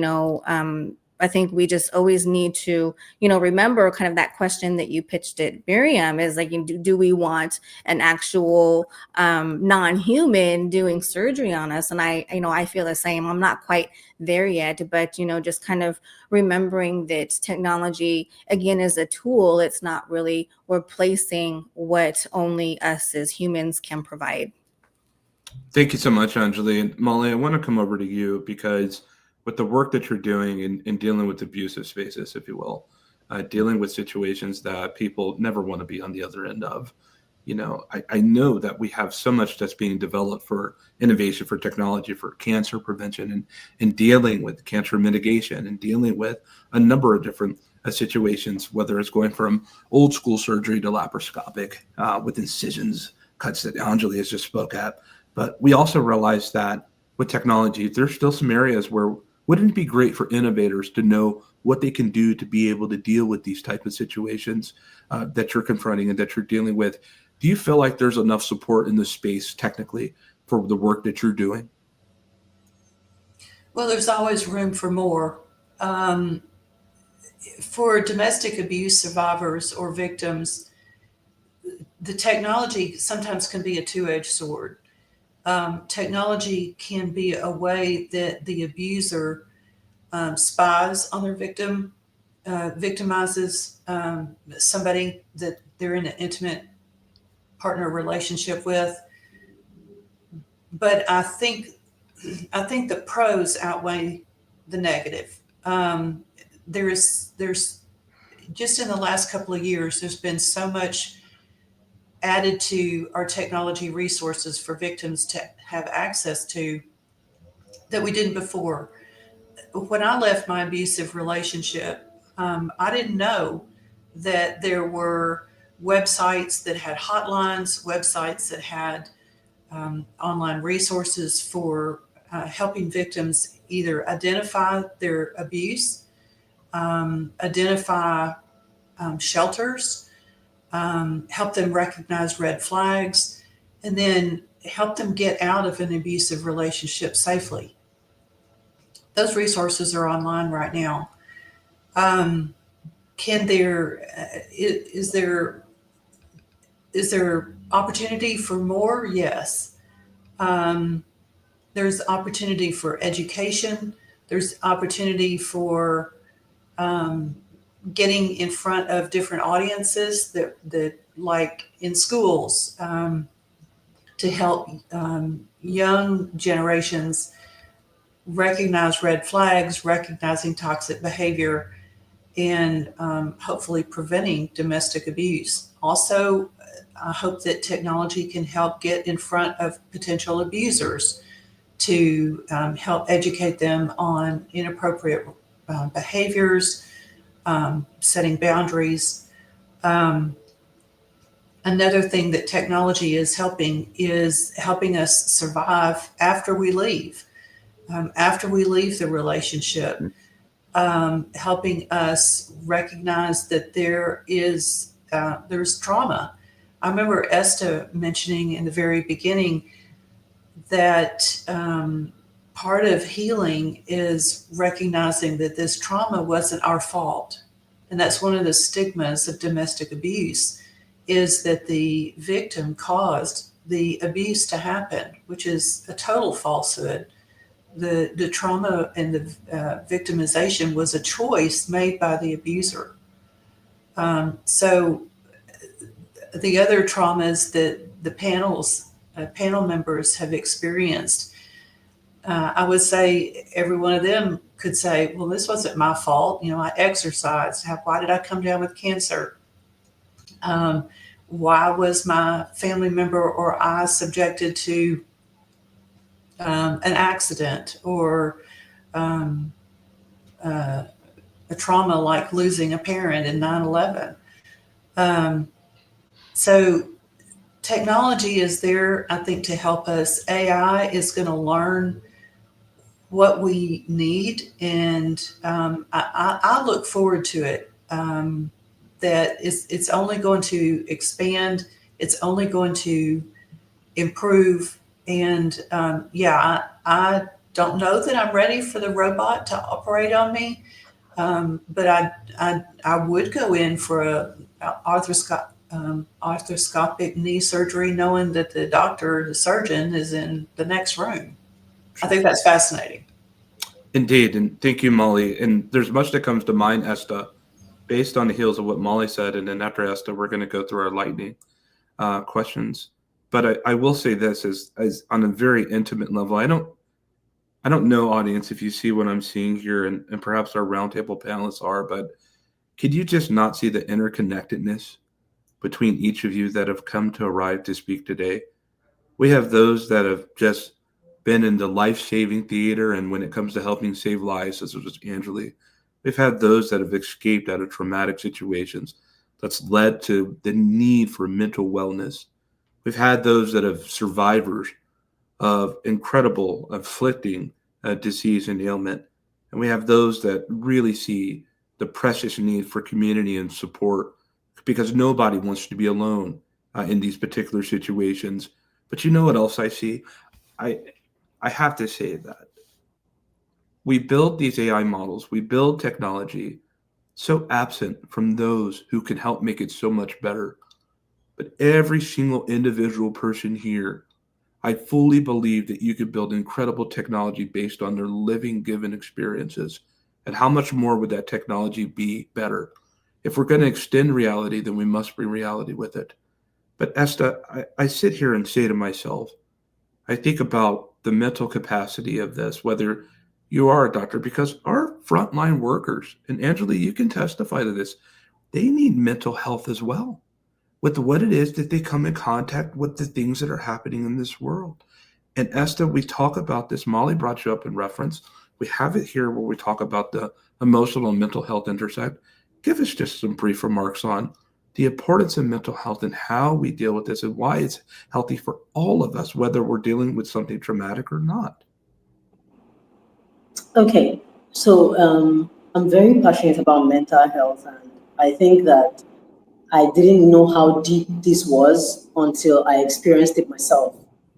I think we just always need to, remember kind of that question that you pitched at Miriam is like, do we want an actual non-human doing surgery on us? And I feel the same. I'm not quite there yet, but, just kind of remembering that technology, again, is a tool. It's not really replacing what only us as humans can provide. Thank you so much, Anjali. And Molly, I want to come over to you because with the work that you're doing in dealing with abusive spaces, if you will, dealing with situations that people never want to be on the other end of, I know that we have so much that's being developed for innovation, for technology, for cancer prevention and dealing with cancer mitigation and dealing with a number of different situations, whether it's going from old school surgery to laparoscopic with incisions, cuts that Anjali has just spoke at. But we also realize that with technology, there's still some areas where wouldn't it be great for innovators to know what they can do to be able to deal with these type of situations that you're confronting and that you're dealing with? Do you feel like there's enough support in this space technically for the work that you're doing? Well, there's always room for more. For domestic abuse survivors or victims, the technology sometimes can be a two-edged sword. Technology can be a way that the abuser spies on their victim, victimizes somebody that they're in an intimate partner relationship with. But I think the pros outweigh the negative. There's just in the last couple of years, there's been so much added to our technology resources for victims to have access to that we didn't before. When I left my abusive relationship, I didn't know that there were websites that had hotlines, websites that had online resources for helping victims either identify their abuse, identify shelters, help them recognize red flags, and then help them get out of an abusive relationship safely. Those resources are online right now. Is there opportunity for more? Yes. There's opportunity for education. There's opportunity for getting in front of different audiences that like in schools to help young generations recognize red flags, recognizing toxic behavior, and hopefully preventing domestic abuse. Also, I hope that technology can help get in front of potential abusers to help educate them on inappropriate behaviors, setting boundaries. Another thing that technology is helping us survive after we leave the relationship, helping us recognize that there's trauma. I remember Esther mentioning in the very beginning that part of healing is recognizing that this trauma wasn't our fault. And that's one of the stigmas of domestic abuse, is that the victim caused the abuse to happen, which is a total falsehood. The trauma and the victimization was a choice made by the abuser. So the other traumas that the panel members have experienced, I would say every one of them could say, well, this wasn't my fault. I exercised. Why did I come down with cancer? Why was my family member or I subjected to an accident or a trauma like losing a parent in 9/11? So technology is there, I think, to help us. AI is going to learn what we need, and I look forward to it. That it's only going to expand. It's only going to improve. And I don't know that I'm ready for the robot to operate on me, but I would go in for a arthroscopic knee surgery, knowing that the doctor, the surgeon, is in the next room. I think that's fascinating. Indeed, and thank you, Molly. And there's much that comes to mind, Esta, based on the heels of what Molly said. And then after Esta, we're going to go through our lightning questions. But I will say this as on a very intimate level. I don't know, audience, if you see what I'm seeing here, and perhaps our roundtable panelists are, but could you just not see the interconnectedness between each of you that have come to arrive to speak today? We have those that have just been in the life-saving theater, and when it comes to helping save lives, as was Angeli, we've had those that have escaped out of traumatic situations that's led to the need for mental wellness. We've had those that have survivors of incredible, afflicting disease and ailment. And we have those that really see the precious need for community and support, because nobody wants to be alone in these particular situations. But you know what else I see? I have to say that we build these AI models, we build technology so absent from those who can help make it so much better. But every single individual person here, I fully believe that you could build incredible technology based on their living, given experiences. And how much more would that technology be better? If we're going to extend reality, then we must bring reality with it. But Esta, I sit here and say to myself, I think about the mental capacity of this, whether you are a doctor, because our frontline workers, and Angela, you can testify to this, they need mental health as well, with what it is that they come in contact with, the things that are happening in this world. And Esta, we talk about this. Molly brought you up in reference. We have it here where we talk about the emotional and mental health intersect. Give us just some brief remarks on the importance of mental health and how we deal with this and why it's healthy for all of us, whether we're dealing with something traumatic or not. Okay, so I'm very passionate about mental health, and I think that I didn't know how deep this was until I experienced it myself,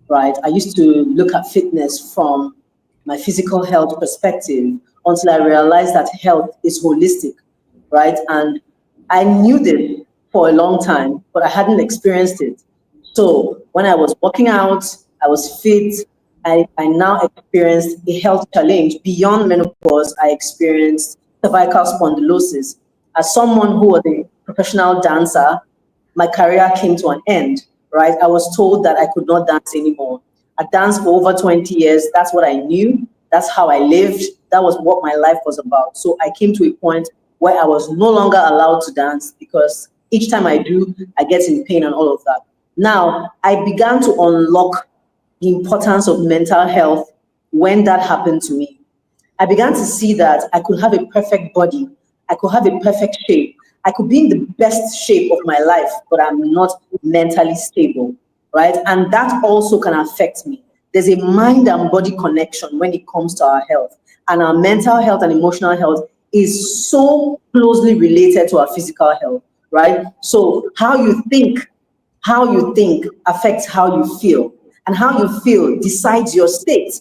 right? I used to look at fitness from my physical health perspective until I realized that health is holistic, right? And I knew this for a long time, but I hadn't experienced it. So when I was working out, I was fit, I now experienced a health challenge. Beyond menopause, I experienced cervical spondylosis. As someone who was a professional dancer, my career came to an end, right? I was told that I could not dance anymore. I danced for over 20 years. That's what I knew. That's how I lived. That was what my life was about. So I came to a point where I was no longer allowed to dance, because each time I do, I get in pain and all of that. Now, I began to unlock the importance of mental health when that happened to me. I began to see that I could have a perfect body. I could have a perfect shape. I could be in the best shape of my life, but I'm not mentally stable, right? And that also can affect me. There's a mind and body connection when it comes to our health. And our mental health and emotional health is so closely related to our physical health, right? So how you think affects how you feel. And how you feel decides your state,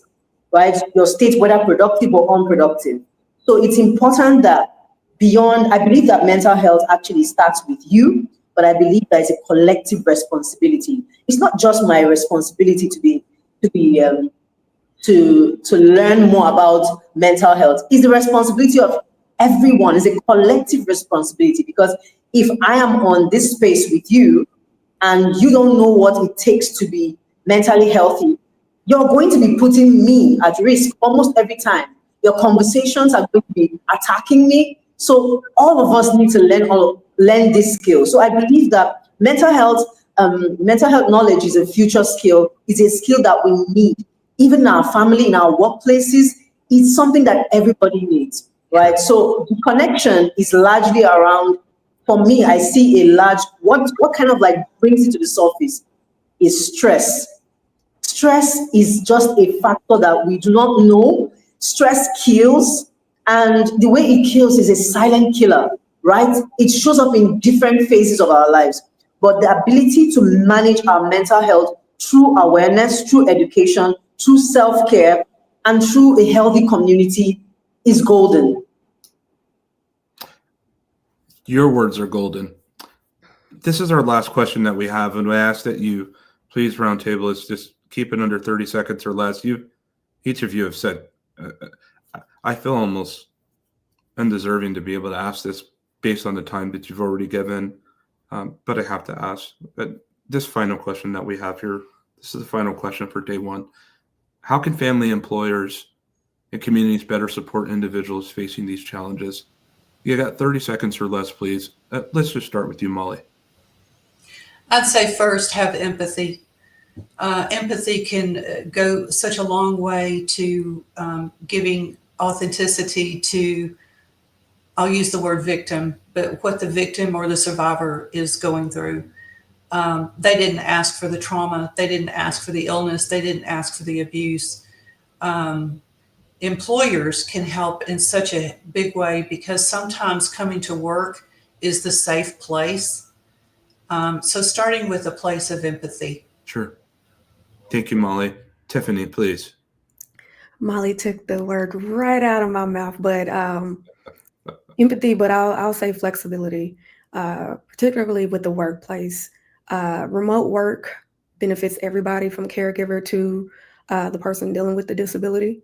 right? Your state, whether productive or unproductive. So it's important that I believe that mental health actually starts with you, but I believe that it's a collective responsibility. It's not just my responsibility to learn more about mental health. It's the responsibility of everyone. It's a collective responsibility, because if I am on this space with you and you don't know what it takes to be mentally healthy, you're going to be putting me at risk almost every time. Your conversations are going to be attacking me. So all of us need to learn this skill. So I believe that mental health knowledge is a future skill. It's a skill that we need, even in our family, in our workplaces. It's something that everybody needs, right? So the connection is largely around, for me, I see a large what kind of like brings it to the surface is stress. Stress is just a factor that we do not know. Stress kills, and the way it kills is a silent killer, right? It shows up in different phases of our lives. But the ability to manage our mental health through awareness, through education, through self-care, and through a healthy community is golden. Your words are golden. This is our last question that we have, and I ask that you please, Roundtable, is just keep it under 30 seconds or less. Each of you have said, I feel almost undeserving to be able to ask this based on the time that you've already given, but I have to ask. This final question that we have here, this is the final question for day one. How can family, employers, and communities better support individuals facing these challenges? You got 30 seconds or less, please. Let's just start with you, Molly. I'd say first, have empathy. Empathy can go such a long way to giving authenticity to, I'll use the word victim, but what the victim or the survivor is going through. They didn't ask for the trauma. They didn't ask for the illness. They didn't ask for the abuse. Employers can help in such a big way because sometimes coming to work is the safe place. So starting with a place of empathy. Sure. Thank you, Molly. Tiffany, please. Molly took the word right out of my mouth, but empathy, but I'll say flexibility, particularly with the workplace. Remote work benefits everybody from caregiver to the person dealing with the disability.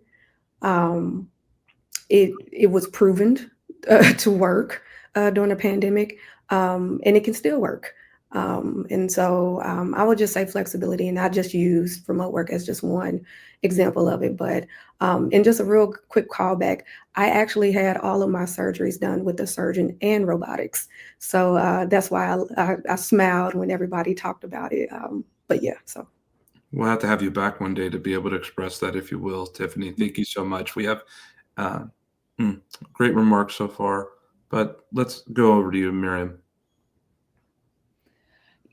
It was proven to work during the pandemic, and it can still work. And so I would just say flexibility, and not just use remote work as just one example of it. But and just a real quick callback, I actually had all of my surgeries done with a surgeon and robotics. So that's why I smiled when everybody talked about it. But yeah, so. We'll have to have you back one day to be able to express that, if you will, Tiffany. Thank you so much. We have great remarks so far, but let's go over to you, Miriam.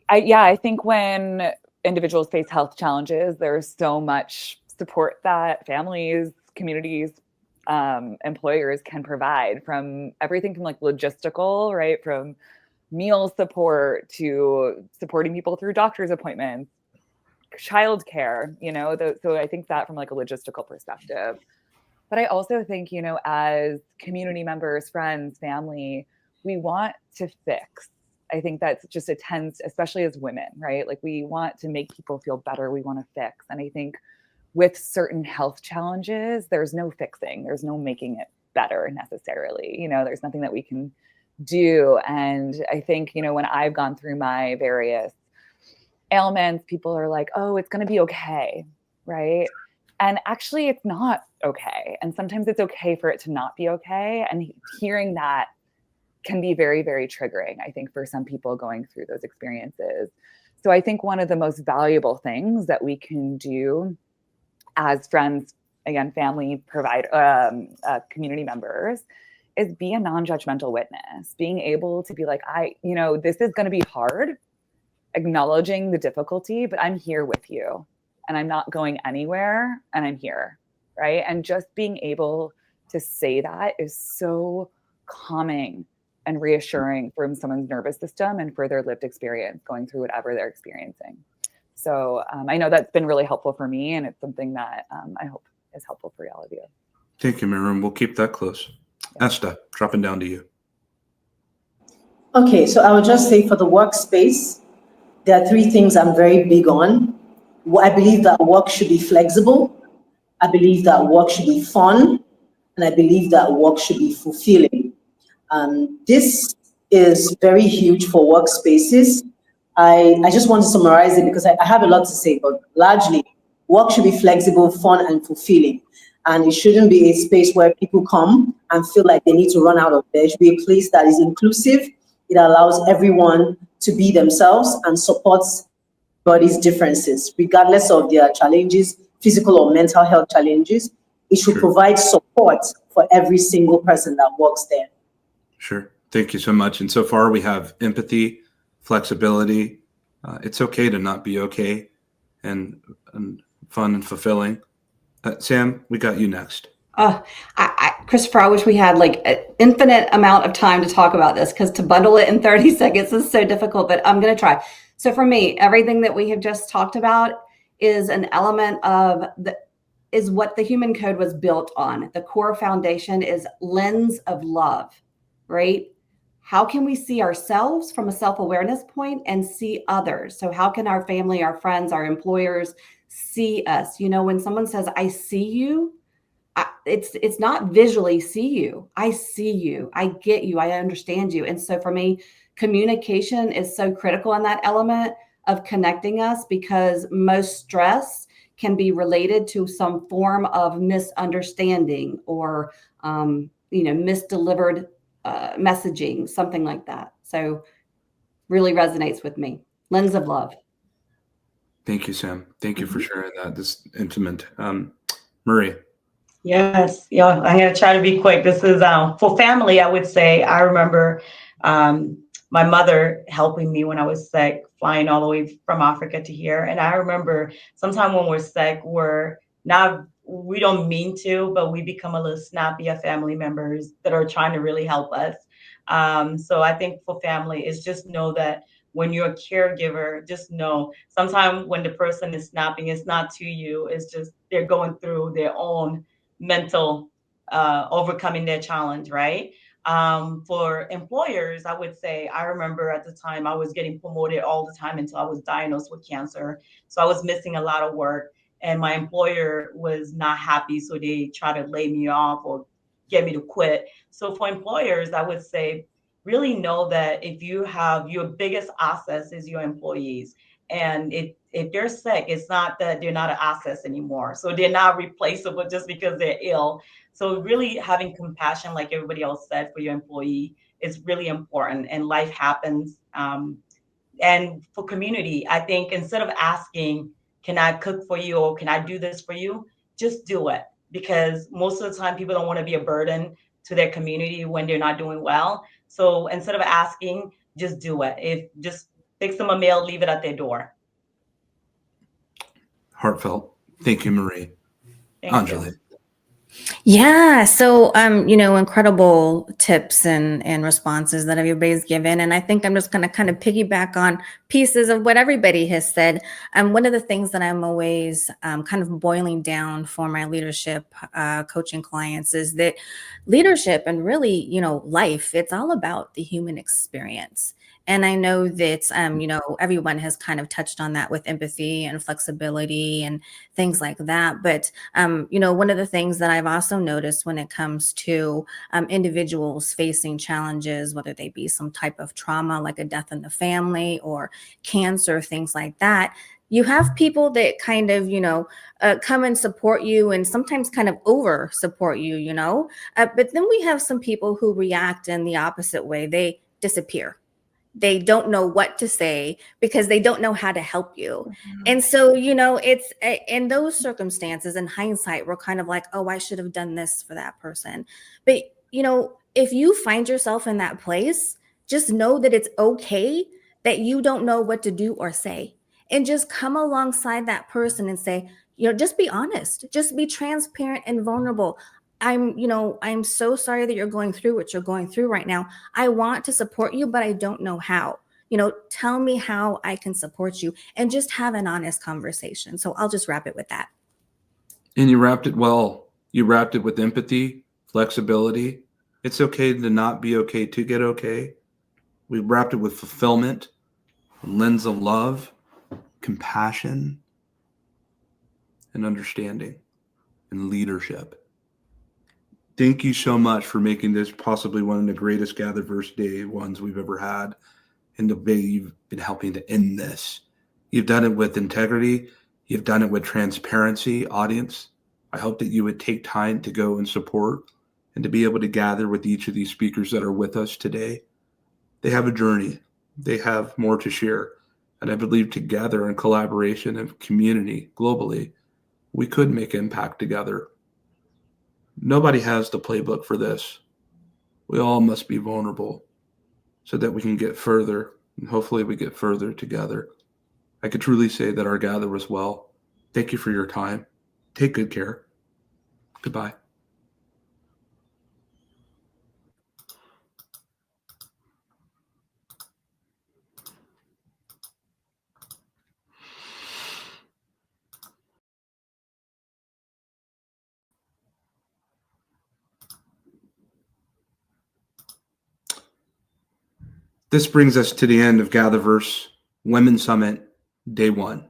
I think when individuals face health challenges, there's so much support that families, communities, employers can provide, from everything from like logistical, right? From meal support to supporting people through doctor's appointments, childcare, so I think that from like a logistical perspective. But I also think, as community members, friends, family, we want to fix. I think that's just a tense, especially as women, right? Like we want to make people feel better. We want to fix. And I think with certain health challenges, there's no fixing. There's no making it better necessarily. There's nothing that we can do. And I think, when I've gone through my various ailments, people are like, oh, it's going to be okay, right? And actually it's not okay. And sometimes it's okay for it to not be okay. And hearing that can be very, very triggering, I think, for some people going through those experiences. So I think one of the most valuable things that we can do as friends, again, family, community members, is be a non-judgmental witness, being able to be like, this is going to be hard, acknowledging the difficulty, but I'm here with you and I'm not going anywhere and I'm here, right? And just being able to say that is so calming and reassuring from someone's nervous system and for their lived experience going through whatever they're experiencing. So I know that's been really helpful for me, and it's something that I hope is helpful for all of you. Thank you, Miriam. We'll keep that close. Yeah. Esta, dropping down to you. Okay, so I would just say for the workspace, there are three things I'm very big on. I believe that work should be flexible. I believe that work should be fun. And I believe that work should be fulfilling. This is very huge for workspaces. I just want to summarize it because I have a lot to say, but largely work should be flexible, fun, and fulfilling. And it shouldn't be a space where people come and feel like they need to run out of there. It should be a place that is inclusive. It allows everyone to be themselves and supports everybody's differences, regardless of their challenges, physical or mental health challenges. It should provide support for every single person that works there. Sure. Thank you so much. And so far we have empathy, flexibility. It's okay to not be okay, and fun and fulfilling. Sam, we got you next. Christopher, I wish we had like an infinite amount of time to talk about this, because to bundle it in 30 seconds is so difficult, but I'm going to try. So for me, everything that we have just talked about is an element of is what the human code was built on. The core foundation is lens of love, right? How can we see ourselves from a self-awareness point and see others? So how can our family, our friends, our employers see us? You know, when someone says, I see you, it's not visually see you. I see you. I get you. I understand you. And so for me, communication is so critical in that element of connecting us, because most stress can be related to some form of misunderstanding or, misdelivered messaging, something like that. So really resonates with me. Lens of love. Thank you, Sam. Thank you for sharing that. This intimate. Marie. Yes, yeah, I'm going to try to be quick. This is for family. I would say I remember my mother helping me when I was sick, flying all the way from Africa to here. And I remember sometime when we're sick, we don't mean to, but we become a little snappy at family members that are trying to really help us. So I think for family is just know that when you're a caregiver, just know sometimes when the person is snapping, it's not to you. It's just they're going through their own mental overcoming their challenge, right? For employers, I would say I remember at the time I was getting promoted all the time until I was diagnosed with cancer. So I was missing a lot of work, and my employer was not happy. So they tried to lay me off or get me to quit. So for employers, I would say really know that if you have your biggest assets is your employees. And if they're sick, it's not that they're not an asset anymore. So they're not replaceable just because they're ill. So really having compassion, like everybody else said, for your employee is really important. And life happens. And for community, I think instead of asking, can I cook for you or can I do this for you? Just do it. Because most of the time people don't want to be a burden to their community when they're not doing well. So instead of asking, just do it. Just fix them a meal, leave it at their door. Heartfelt. Thank you, Marie. Thank Anjali. you. Yeah. So, incredible tips and responses that everybody's given. And I think I'm just going to kind of piggyback on pieces of what everybody has said. One of the things that I'm always kind of boiling down for my leadership coaching clients is that leadership and really, life, it's all about the human experience. And I know that, everyone has kind of touched on that with empathy and flexibility and things like that. But, one of the things that I've also noticed when it comes to individuals facing challenges, whether they be some type of trauma, like a death in the family or cancer, things like that, you have people that kind of, come and support you and sometimes kind of over support you, but then we have some people who react in the opposite way. They disappear. They don't know what to say because they don't know how to help you. And so, it's in those circumstances, in hindsight, we're kind of like, oh, I should have done this for that person. But, if you find yourself in that place, just know that it's okay that you don't know what to do or say. And just come alongside that person and say, just be honest, just be transparent and vulnerable. I'm so sorry that you're going through what you're going through right now. I want to support you, but I don't know how. Tell me how I can support you, and just have an honest conversation. So I'll just wrap it with that. And you wrapped it well. You wrapped it with empathy, flexibility. It's okay to not be okay to get okay. We wrapped it with fulfillment, a lens of love, compassion, and understanding, and leadership. Thank you so much for making this possibly one of the greatest GatherVerse Day ones we've ever had, and the way you've been helping to end this. You've done it with integrity. You've done it with transparency, audience. I hope that you would take time to go and support and to be able to gather with each of these speakers that are with us today. They have a journey. They have more to share. And I believe together in collaboration and community globally, we could make impact together. Nobody has the playbook for this. We all must be vulnerable so that we can get further And hopefully we get further together. I could truly say that our gather was well. Thank you for your time. Take good care. Goodbye. This brings us to the end of GatherVerse Women's Summit, Day 1.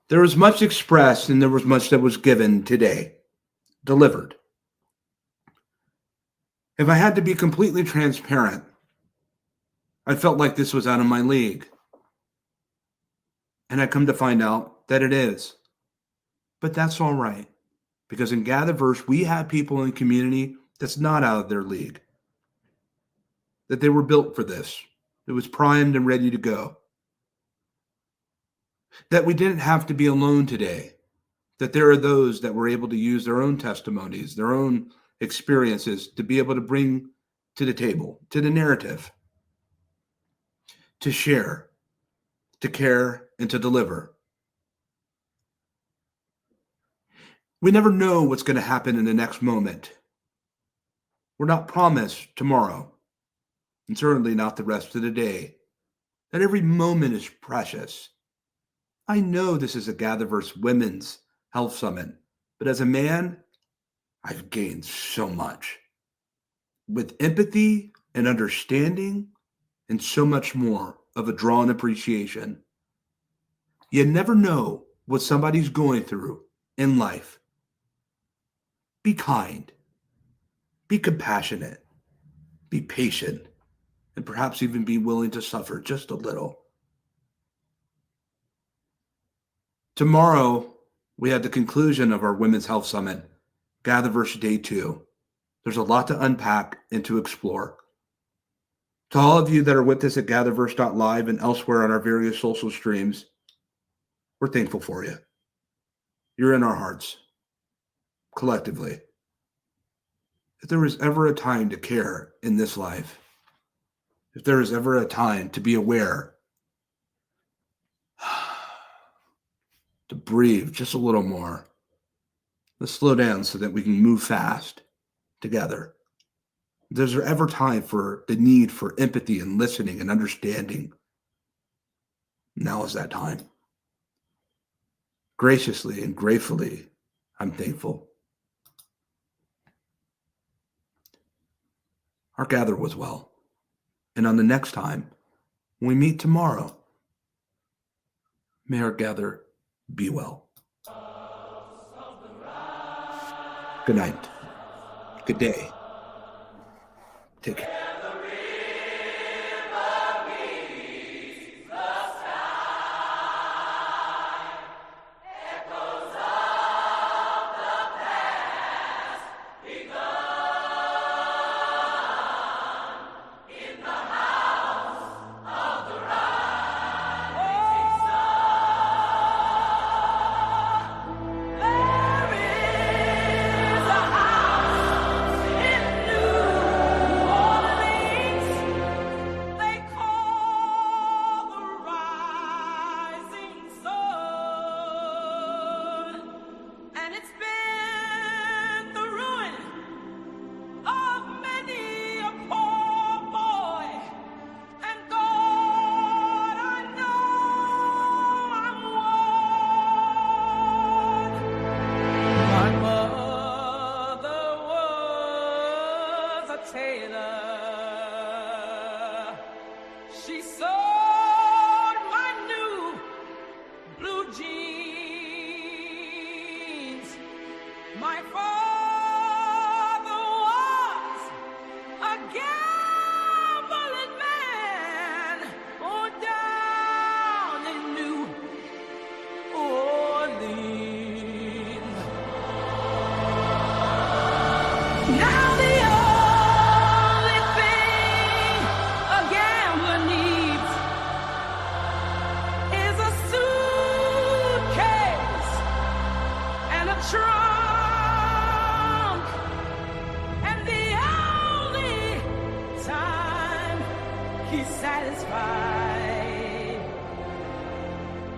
There was much expressed and there was much that was given today, delivered. If I had to be completely transparent, I felt like this was out of my league. And I come to find out that it is. But that's all right, because in GatherVerse, we have people in the community that's not out of their league, that they were built for this. It was primed and ready to go. That we didn't have to be alone today, that there are those that were able to use their own testimonies, their own experiences to be able to bring to the table, to the narrative, to share, to care, and to deliver. We never know what's going to happen in the next moment. We're not promised tomorrow, and certainly not the rest of the day. That every moment is precious. I know this is a GatherVerse Women's Health Summit, but as a man, I've gained so much. With empathy and understanding, and so much more of a drawn appreciation. You never know what somebody's going through in life. Be kind. Be compassionate. Be patient. And perhaps even be willing to suffer just a little. Tomorrow, we had the conclusion of our Women's Health Summit, GatherVerse Day 2. There's a lot to unpack and to explore. To all of you that are with us at GatherVerse.live and elsewhere on our various social streams, we're thankful for you. You're in our hearts, collectively. If there was ever a time to care in this life, if there is ever a time to be aware, to breathe just a little more, let's slow down so that we can move fast together. If there's ever time for the need for empathy and listening and understanding, now is that time. Graciously and gratefully, I'm thankful. Our gather was well. And on the next time, when we meet tomorrow, may our gather be well. Good night. Good day. Take care.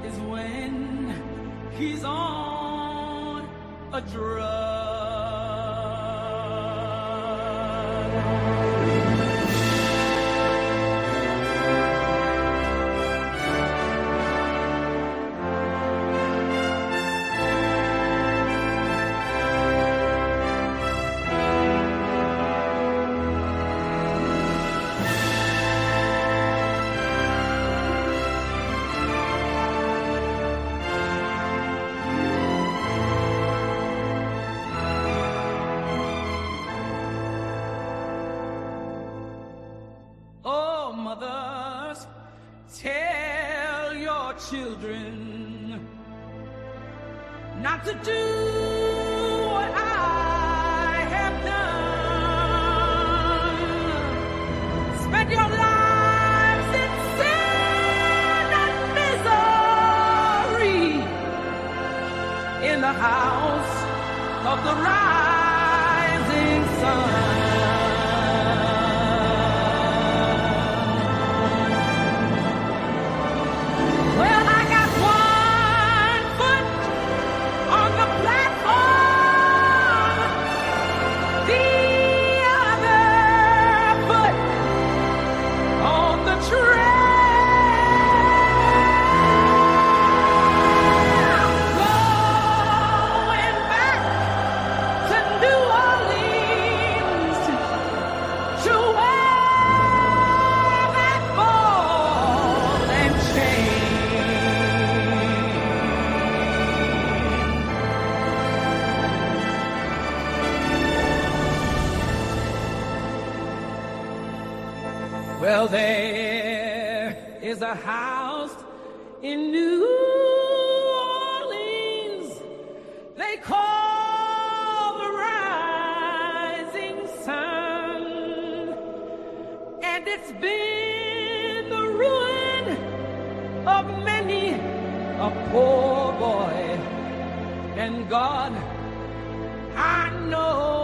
is when he's on a drug. Oh, mothers, tell your children not to do what I have done. Spend your lives in sin and misery in the house of the rising sun. Well, I got one foot on the platform, the other foot on the trail. Going back to New Orleans to wear that ball and chain. Well, there is a house in New Orleans they call the Rising Sun, and it's been the ruin of many a poor boy. And God, I know